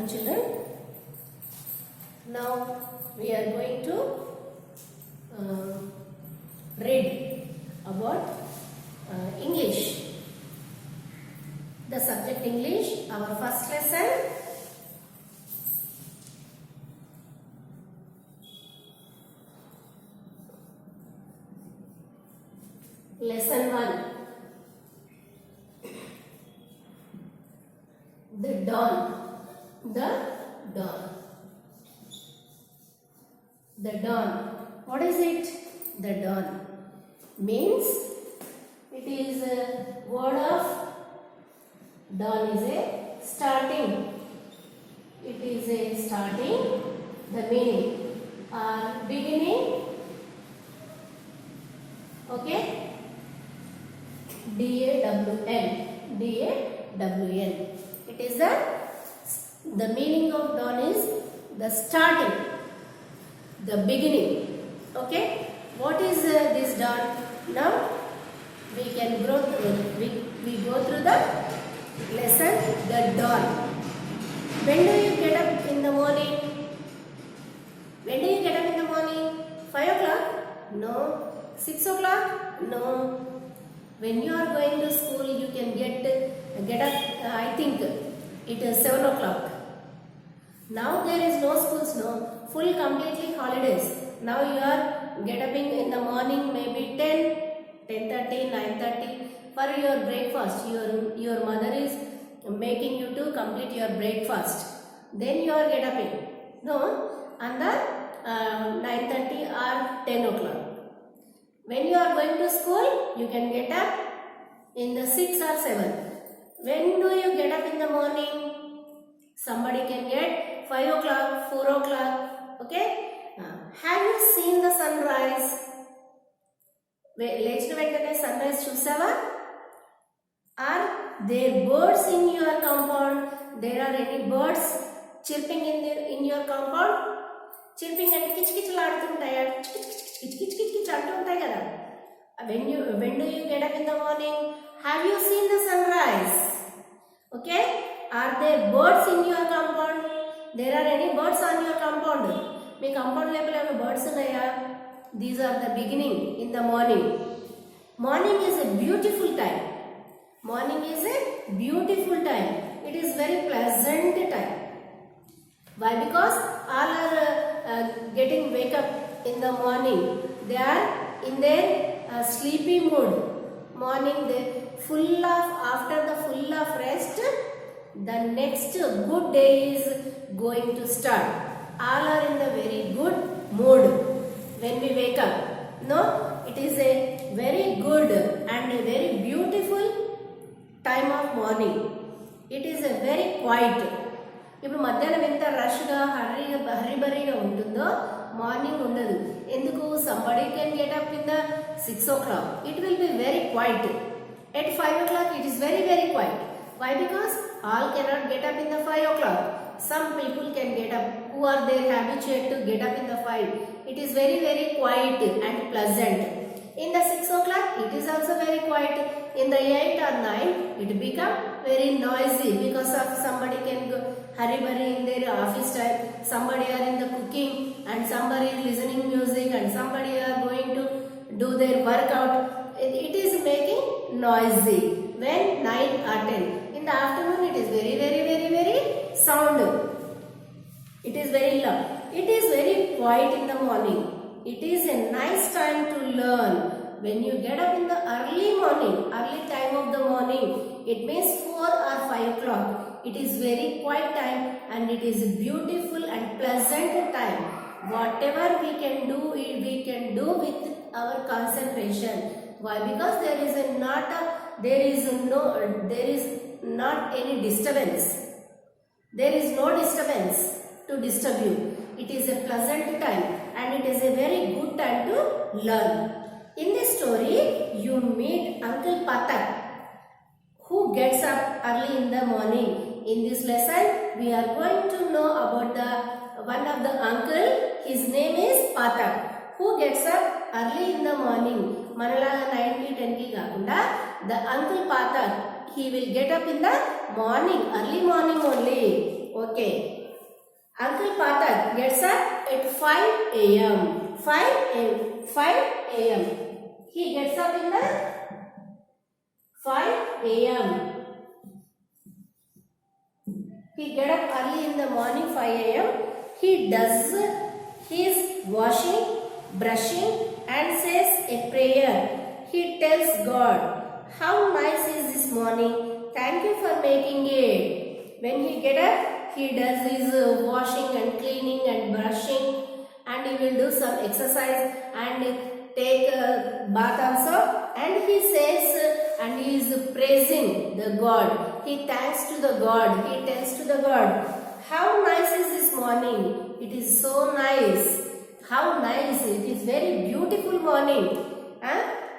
afternoon, children. Now we are going to read about English. The subject English, our first lesson. Lesson 1. The dawn. The dawn. The dawn. What is it? The dawn means it is a word of dawn is a starting. It is a starting. The meaning beginning. Okay. D-A-W-N. D-A-W-N. It is the meaning of dawn is the starting, the beginning. Okay. What is this dawn? Now we can go through. We go through the lesson. The dawn. When do you get up in the morning? When do you get up in the morning? 5 o'clock? No. 6 o'clock? No. When you are going to school, you can get up. I think it is 7 o'clock. Now there is no schools. No. Full completely holidays. Now you are getting in the morning, maybe 10, 10:30, 9:30 for your breakfast. Your mother is making you to complete your breakfast. Then you are getting. No, under 9:30 or 10 o'clock. When you are going to school, you can get up in the 6 or 7. When do you get up in the morning? Somebody can get 5 o'clock, 4 o'clock. Okay? Have you seen the sunrise? లేచిన వెంటనే sunrise చూసావా? Are there birds in your compound? There are any birds chirping in your compound? Chirping అంటే కిచకిచలాడుతుంటాయా? కిచకిచ అంటూ ఉంటాయి కదా. When do you get up in the morning? Have you seen the sunrise? Okay? Are there birds in your compound? There are any birds on your compound? Me compound లోపల ఏమైనా birds ఉన్నాయా? These are the beginning in the morning. Morning is a beautiful time. Morning is a beautiful time. It is very pleasant time. Why? Because all are getting wake up in the morning. They are in their sleepy mood. Morning they after the full of rest, the next good day is going to start. All are in the very good mood when we wake up. No, it is a very good and a very beautiful time of morning. It is a very quiet. ఇప్పుడు మధ్యాహ్నం ఎంత రష్గా హరిబరిగా ఉంటుందో morning ఉండదు. ఎందుకు? Somebody can get up in the 6 o'clock. It will be very quiet. At 5 o'clock it is very quiet. Why? Because all cannot get up in the 5 o'clock. Some people can get up who are there habituated to get up in the 5. It is very quiet and pleasant. In the 6 o'clock it is also very quiet. In the 8 or 9 it become very noisy because of somebody can go hurry in their office time. Somebody are in the cooking and somebody is listening music and somebody are going to do their workout. It is making noisy when 9 or 10. In the afternoon it is very sound. It is very loud. It is very quiet in the morning. It is a nice time to learn. When you get up in the early morning, early time of the morning, it means 4 or 5 o'clock. It is very quiet time and it is beautiful and pleasant time. Whatever we can do with our concentration. Why? Because there is not any disturbance. There is no disturbance to disturb you. It is a pleasant time and it is a very good time to learn. In this story, you meet Uncle Patak, who gets up early in the morning. In this lesson, we are going to know about one of the uncle. His name is Patak, who gets up early in the morning. Manalaga 9 ki 10 ki kaakunda, the Uncle Patak, he will get up in the morning, early morning only. Okay. Uncle Patak gets up at 5 a.m. 5 a.m. He gets up in the 5 a.m. He get up early in the morning 5 a.m. He does his washing, brushing and says a prayer. He tells God, how nice is this morning. Thank you for making it. When he get up, he does his washing and cleaning and brushing, and he will do some exercise and take a bath also, and he says and he is praising the God. He thanks to the God. He tells to the God, how nice is this morning. It is so nice. How nice. It is very beautiful morning.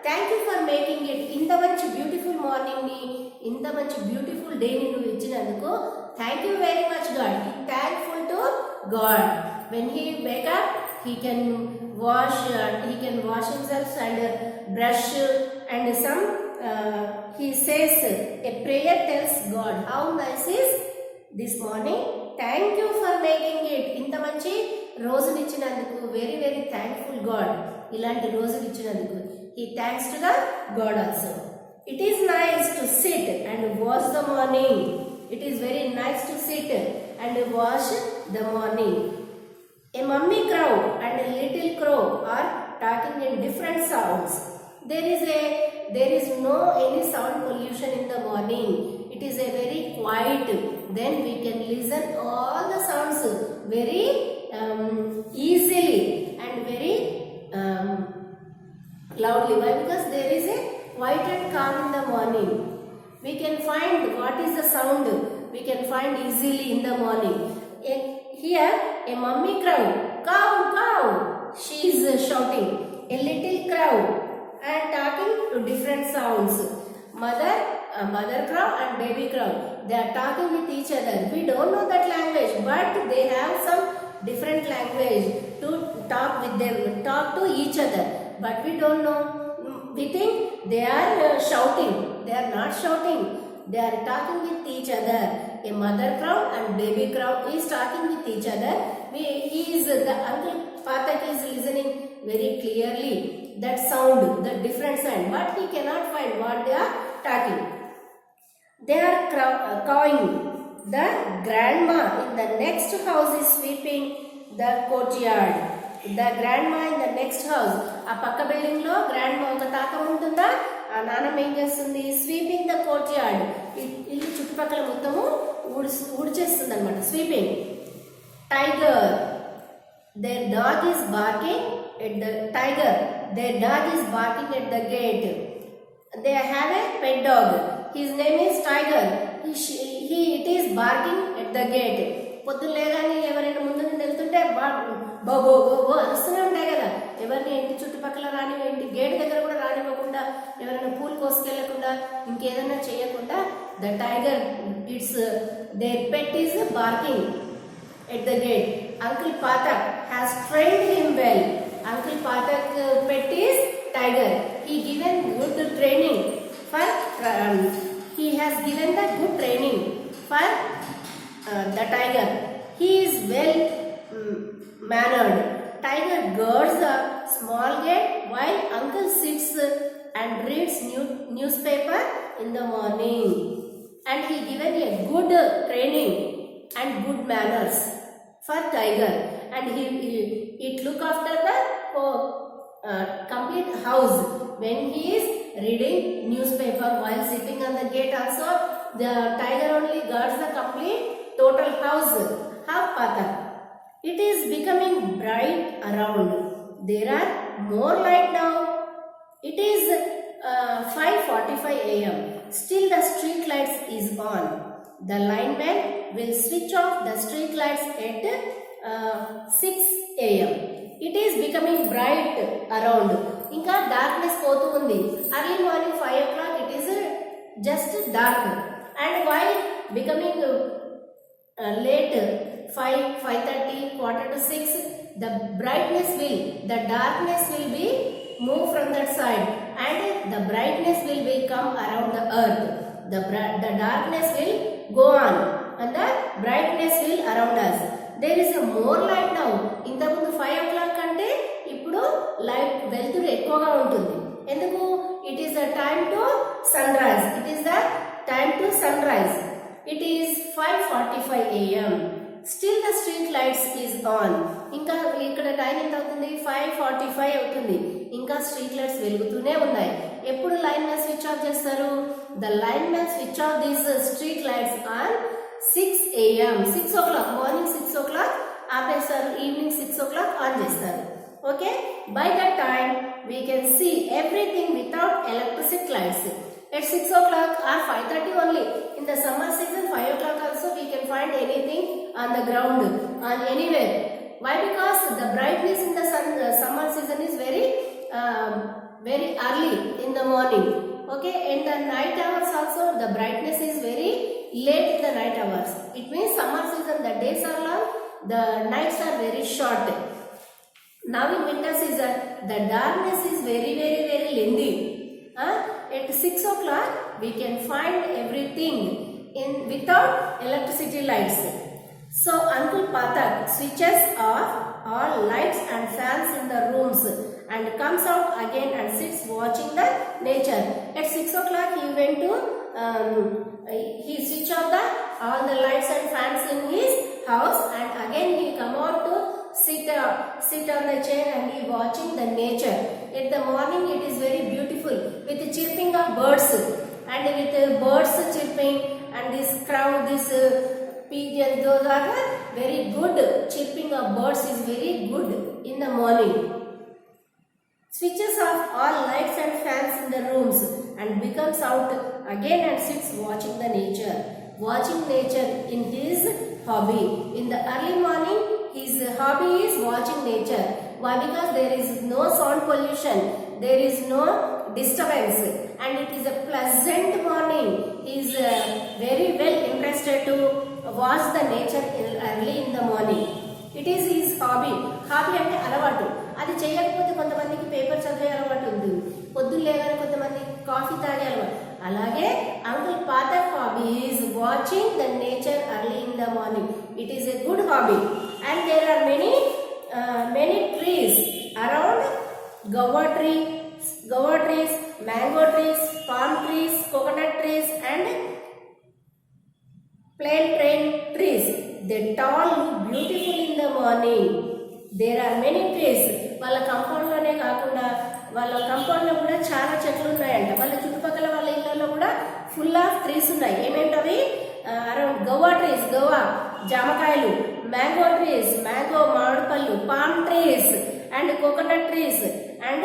Thank you for making it. Inta manchi beautiful morning ni, inta manchi beautiful day ni nu ichinanduku thank you very much God. He thankful to God. When he wake up, he can wash himself and brush and some he says a prayer, tells God, how nice is this morning. Thank you for making it. Inta manchi రోజుని ఇచ్చినందుకు very very thankful God. ఇలాంటి రోజుని ఇచ్చినందుకు he thanks to the God also. It is nice to sit and watch the morning. It is very nice to sit and watch the morning. A mummy crow and a little crow are talking in different sounds. There is no any sound pollution in the morning. It is a very quiet. Then we can listen all the sounds very easily and very loudly. Why? Because there is a quiet and calm in the morning. We can find what is the sound. We can find easily in the morning. Here a mummy crow, cow, cow, she is shouting. A little crow and talking to different sounds. Mother crow and baby crow, they are talking with each other. We don't know that language, but they have some different language to talk with them, talk to each other. But we don't know. We think they are shouting. They are not shouting. They are talking with each other. A mother crow and baby crow is talking with each other. The Uncle Patak is listening very clearly that sound, the different sound, but he cannot find what they are talking. They are cawing. The grandma in the next house is sweeping the courtyard. The grandma in the next house, ఆ పక్క building లో grandma ఒక తాత ఉంటుందా, ఆ నాన్నమ్మ ఏం చేస్తుంది, స్వీపింగ్ ద కోర్ట్యార్డ్, ఇల్లు చుట్టుపక్కల మొత్తము ఊడ్చేస్తుంది అనమాట, sweeping. Tiger, their dog is barking at the gate. They have a pet dog. His name is Tiger. It is barking at the gate. పొద్దున్న లేగానే ఎవరైనా ముందు నుండి వెళ్తుంటే బాబో అరుస్తూనే ఉంటాయి కదా. ఎవరిని ఇంటి చుట్టుపక్కల ఇంటి గేట్ దగ్గర కూడా రానివ్వకుండా, ఎవరైనా పూలు కోసుకెళ్లకుండా, ఇంకేదైనా చేయకుండా, the tiger their pet is barking at the gate. Uncle Patak has trained him well. Uncle Patak pet is tiger. He has given the good training for the tiger. He is well mannered. Tiger guards a small gate while uncle sits and reads newspaper in the morning. And he given a good training and good manners for tiger. And he look after the complete house. When he is reading newspaper while sitting on the gate also, the tiger only guards the complete total house. Half Patak. It is becoming bright around. There are more light now. It is 5:45 a.m. Still the street lights is on. The lineman will switch off the street lights at 6 a.m. It is becoming bright around. Inka darkness potu undi. Early morning 5 o'clock it is just dark. And while becoming late 5:30, 5:45, the darkness will be move from that side, and the brightness will come around the earth. The darkness will go on, and the brightness will around us. There is a more light now. ఇంతకుముందు 5 o'clock కంటే ఇప్పుడు light వెలుతురు ఎక్కువగా ఉంటుంది. ఎందుకు? It is the time to sunrise. It is the time to sunrise. It is 5:45 AM. Still the street lights is on. ఇంకా ఇక్కడ time ఎంత అవుతుంది? 5:45 అవుతుంది. ఇంకా స్ట్రీట్ లైట్స్ వెలుగుతూనే ఉన్నాయి. ఎప్పుడు లైన్ మ్యాన్ స్విచ్ ఆఫ్ చేస్తారు? The line man switch off these street lights on 6 AM. 6 o'clock, morning 6 o'clock ఆపేస్తారు, ఈవినింగ్ 6 o'clock ఆన్ చేస్తారు. Okay, by that time we can see everything without electricity lights. At 6 o'clock or 5:30 only. In the summer season, 5 o'clock also we can find anything on the ground, on anywhere. Why? Because the brightness in the summer season is very early in the morning. Okay, in the night hours also the brightness is very late in the night hours. It means summer season the days are long, the nights are very short. Now in winter season the darkness is very lengthy. At 6 o'clock we can find everything without electricity lights. So Uncle Pathak switches off all lights and fans in the rooms and comes out again and sits watching the nature. At 6 o'clock he went to he switch off all the lights and fans in his house, and again he come out to sit on the chair and he watching the nature. In the morning it is very beautiful with the chirping of birds, and with the birds chirping and this crowd, this pigeons, those are the very good chirping of birds is very good in the morning. Switches off all lights and fans in the rooms and becomes out again and sits watching the nature. Watching nature in his hobby. In the early morning his hobby is watching nature. Why? Because there is no sound pollution, there is no disturbance, and it is a pleasant morning. He is very well interested to watch the nature early in the morning. It is his hobby. Hobby అంటే అలవాటు. అది చేయకపోతే కొంతమందికి paper చదివే అలవాటు ఉంటుంది, పొద్దున్న లేగానే కొంతమంది కాఫీ తాగే అలవాటు. అలాగే uncle Pathak hobby is watching the nature early in the morning. It is a good hobby. And there are many trees around. Guava trees, mango trees, palm trees, coconut trees and plantain trees. They all look beautiful in the morning. There are many trees. వాళ్ళ compound లోనే కాకుండా వాళ్ళ compound లో కూడా చాలా చెట్లు ఉన్నాయంట. వాళ్ళ చుట్టుపక్కల వాళ్ళ ఇళ్లలో కూడా ఫుల్ ఆఫ్ ట్రీస్ ఉన్నాయి. ఏమేంటవి? అరౌండ్ గవ్వా ట్రీస్, గవ్వా జామకాయలు, mango trees, mango మామిడిపళ్ళు, palm trees and coconut trees and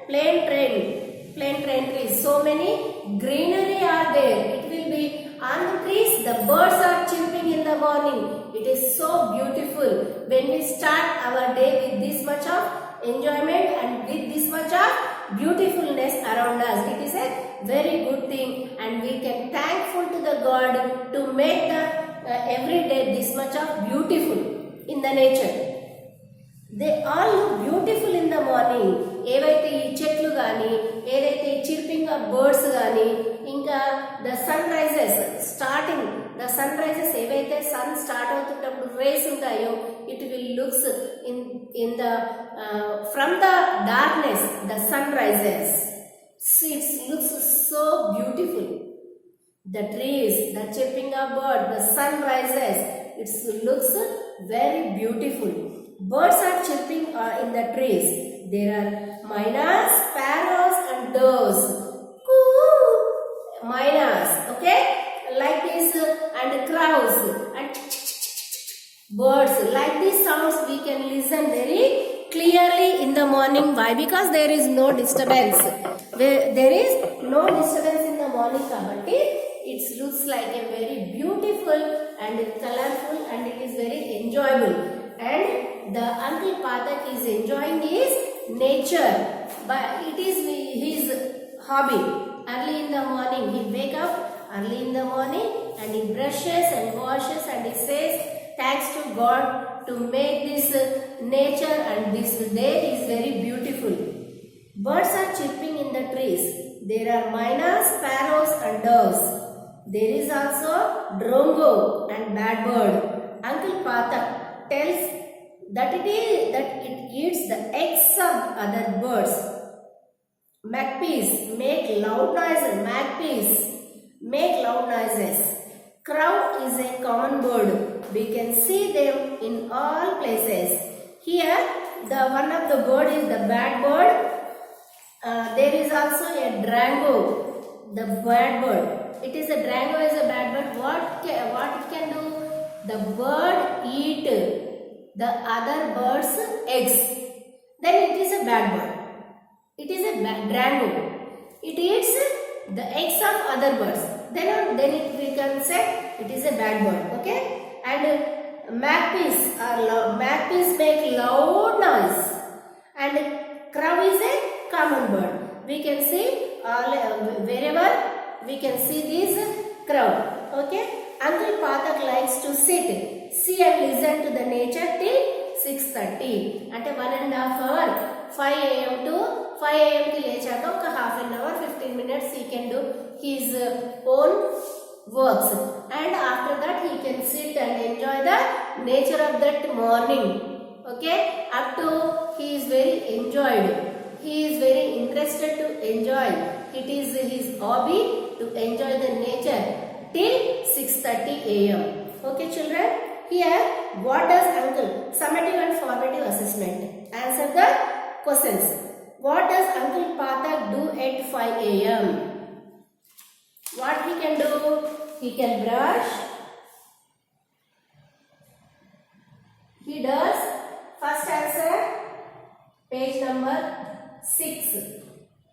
plantain trees. So many greenery are there. It will be on the trees. The birds are chirping in the morning. It is so beautiful when we start our day with this much of enjoyment and with this much of beautifulness around us. It is a very good thing, and we can thankful to the God to make the every day this much of beautiful in the nature. They all look beautiful in the morning. ఏవైతే ఈ చెట్లు కానీ, ఏదైతే చిర్పింగ్ of birds కానీ, ఇంకా the sun rises starting, the sun rises ఏవైతే sun start అవుతున్నప్పుడు rays ఉంటాయో, it will looks in the from the darkness the sun rises. It looks so beautiful. The trees, the chirping of bird, the sun rises. It looks very beautiful. Birds are chirping in the trees. There are mynas, sparrows and doves. Coo! Mynas, okay? Like this, and crows and birds. Like these sounds we can listen very clearly in the morning. Why? Because there is no disturbance. There is no disturbance in the morning. Kabatti it looks like a very beautiful and colorful, and it is very enjoyable. And the Uncle Pathak is enjoying his nature, but it is his hobby. Early in the morning he wake up early in the morning and he brushes and washes and he says thanks to God to make this nature, and this day is very beautiful. Birds are chirping in the trees. There are mynas, sparrows and doves. There is also drongo and bad bird. Uncle Patak tells that it eats the eggs of other birds. Magpies make loud noises. Magpies make loud noises. Crow is a common bird. We can see them in all places. Here, the one of the bird is the bad bird. There is also a drango, the bad bird. It is a drango is a bad bird. What it can do? The bird eat the other bird's eggs. Then it is a bad bird. It is a drango. It eats the eggs of other birds. Then we can say it is a bad bird. Okay? And magpies make loud noise. And crow is a common bird. We can see wherever we can see this crow. Okay? Uncle Patak likes to sit, see and listen to the nature till 6:30. అంటే 1.5 hour 5 a.m. to 5 a.m. కి లేచాక ఒక half an hour 15 minutes he can do his own works, and after that he can sit and enjoy the nature of that morning. Okay, up to he is very enjoyed. He is very interested to enjoy. It is his hobby to enjoy the nature till 6:30 a.m. Okay, children. Here, what does Uncle? Summative and formative assessment. Answer the questions. What does Uncle Patak do at 5 a.m.? What he can do? He can brush. He does. First answer, page number 6.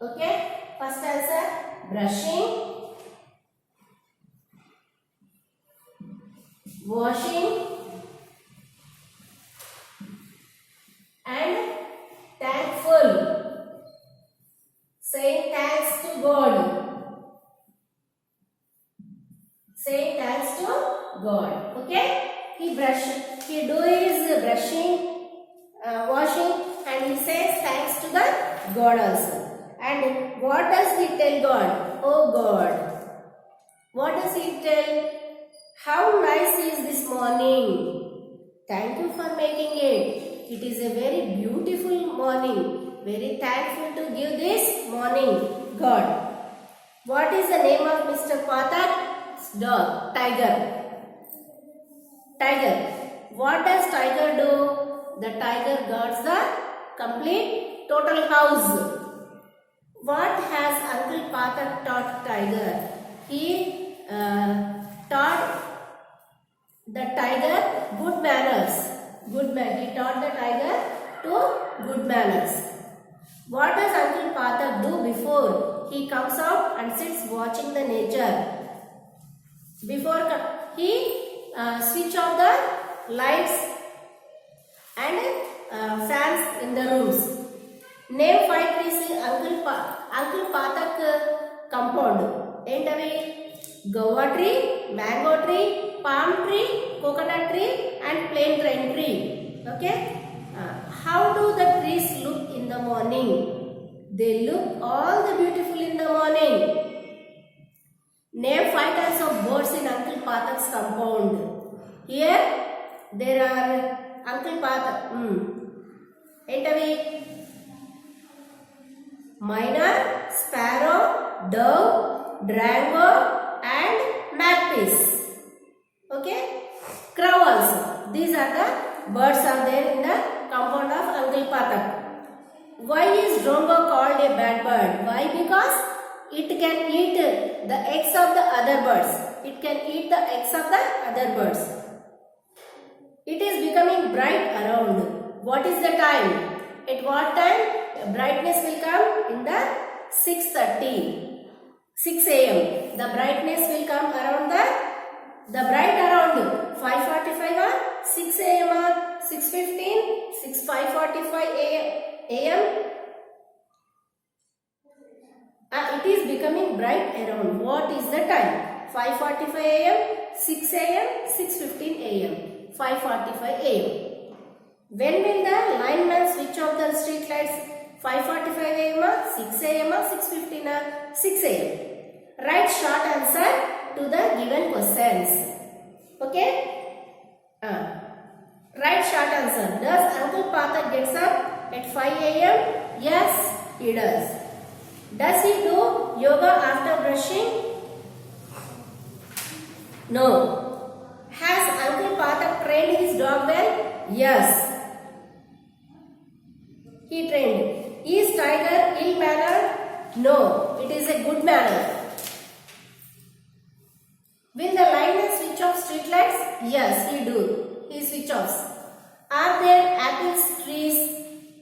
Okay. First answer, brushing, washing, and thankful, saying thanks to God. Saying thanks to God. Okay? He do his brushing, washing, and he says thanks to the God also. And what does he tell God? Oh God. What does he tell? How nice is this morning? Thank you for making it. It is a very beautiful morning. Very thankful to give this morning, God. What is the name of Mr. Patak's dog? Tiger. Tiger. What does tiger do? The tiger guards the complete total house. What has Uncle Patak taught tiger? He taught the tiger good manners. He taught the tiger to good manners. What does Uncle Patak do before he comes out and sits watching the nature? Before he switch off the lights and fans in the rooms. Name 5 trees in Uncle Patak compound. Entavi guava tree, mango tree, palm tree, coconut tree, and plain grain tree. Okay. How do the trees look in the morning? They look all the beautiful in the morning. Name 5 types of birds in Uncle Patak's compound. Here there are Uncle Patak. Entavi myna, sparrow, dove, drango, and magpies. Okay, crow also. These are the birds are there in the compound of Uncle Patak. Why is drongo called a bad bird? Why? Because it can eat the eggs of the other birds. It can eat the eggs of the other birds. It is becoming bright around. What is the time? At what time brightness will come? In the 6 a.m. The brightness will come around the bright around 5:45 or 6 a.m. or 6:15, 5:45 a.m. It is becoming bright around. What is the time? 5:45 a.m., 6 a.m., 6:15 a.m., 5:45 a.m. When will the lineman switch off the street lights? 5:45 a.m., 6 a.m., 6:15 or 6 a.m. Write short answer to the given questions. Okay? Write short answer. Does Uncle Pata gets up at 5 a.m.? Yes, he does. Does he do yoga after brushing? No. Has Uncle Pata trained his dog well? Yes. He trained. Is tiger ill-mannered? No. It is a good manner. Will the lineman switch off street lights? Yes, he do. He switch offs. Are there apple trees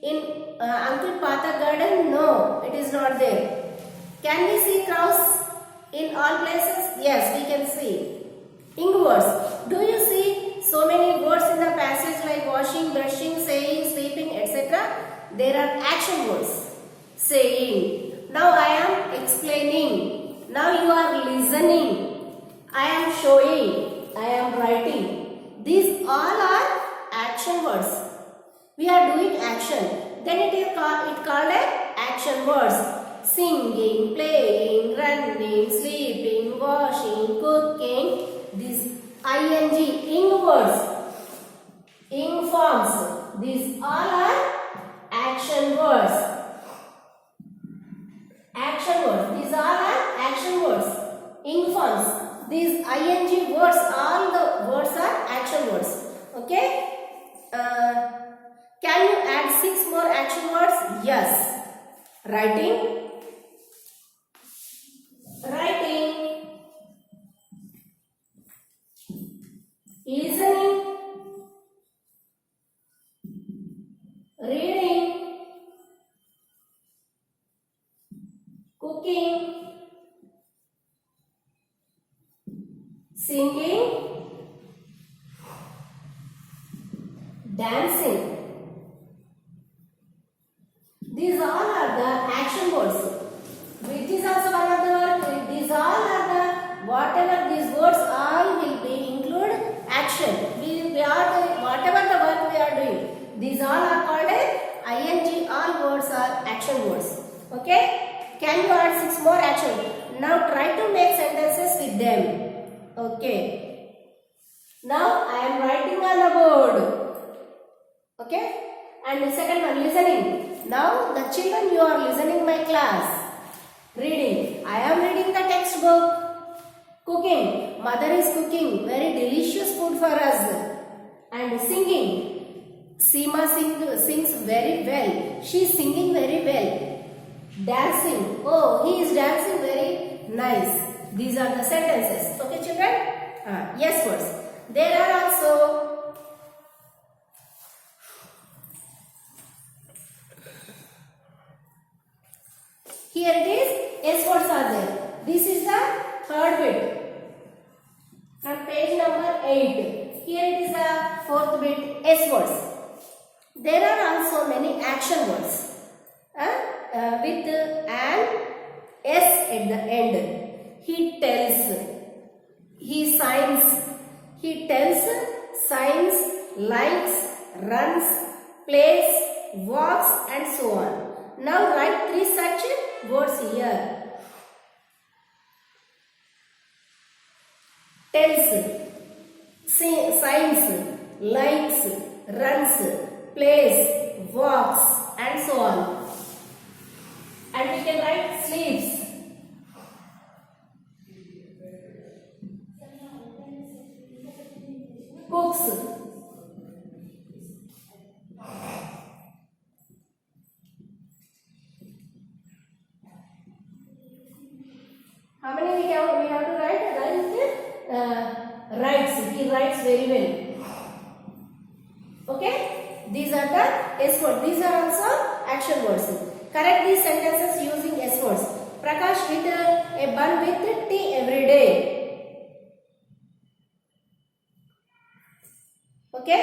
in Uncle Pata garden? No, it is not there. Can we see crows in all places? Yes, we can see. Ing words. Do you see so many words in the passage like washing, brushing, saying, sleeping, etc.? There are action words. Saying. Now I am explaining. Now you are listening. I am showing. I am writing. These all are action words. We are doing action. Then it is called action words. Singing, playing, running, sleeping, washing, cooking. These ing words, ing forms. These all are action words. Action words. These all are action words. Ing forms. These ing words, all the words are action words. Okay? Can you add 6 more action words? Yes. Writing. Writing. Listening. Reading. Cooking. Singing. Dancing. These all are the action words. Which is also one of the words. These all are the, whatever these words all will be include action. We are doing whatever the work we are doing. These all are called as ing. All words are action words. Okay? Can you add 6 more action? Now try to make sentences with them. Okay. Now I am writing on the board. Okay. And the second one, listening. Now the children, you are listening my class. Reading. I am reading the textbook. Cooking. Mother is cooking very delicious food for us. And singing. Seema sings very well. She is singing very well. Dancing. Oh, he is dancing very nice. These are the sentences. Okay, children? Yes words. There are also here it is, yes words are there. This is the third bit from page number 8. Here it is the fourth bit, S words. There are also many action words with an S at the end. He tells, he signs, he tells, signs, likes, runs, plays, walks and so on. Now write 3 such words here. Tells, signs, likes, runs, plays, walks and so on. And we can write sleeps. Cooks. How many we have to write? Writes. He writes very well. Okay? These are the S words. These are also action words. Correct these sentences using S words. Prakash eat a bun with tea every day. Okay?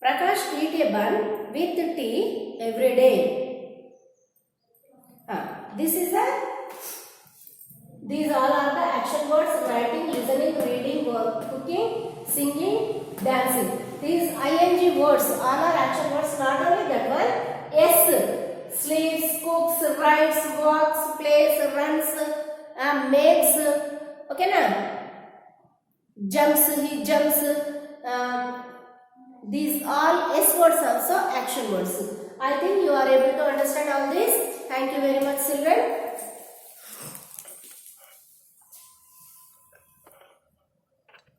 Prakash eat a bun with tea every day. These all are the action words: writing, listening, reading, cooking, singing, dancing. These ing words all are action words. Not only that one, S, sleeps, cooks, writes, walks, plays, runs, makes, okay na, jumps, he jumps, these all S words also action words. I think you are able to understand all this. Thank you very much children.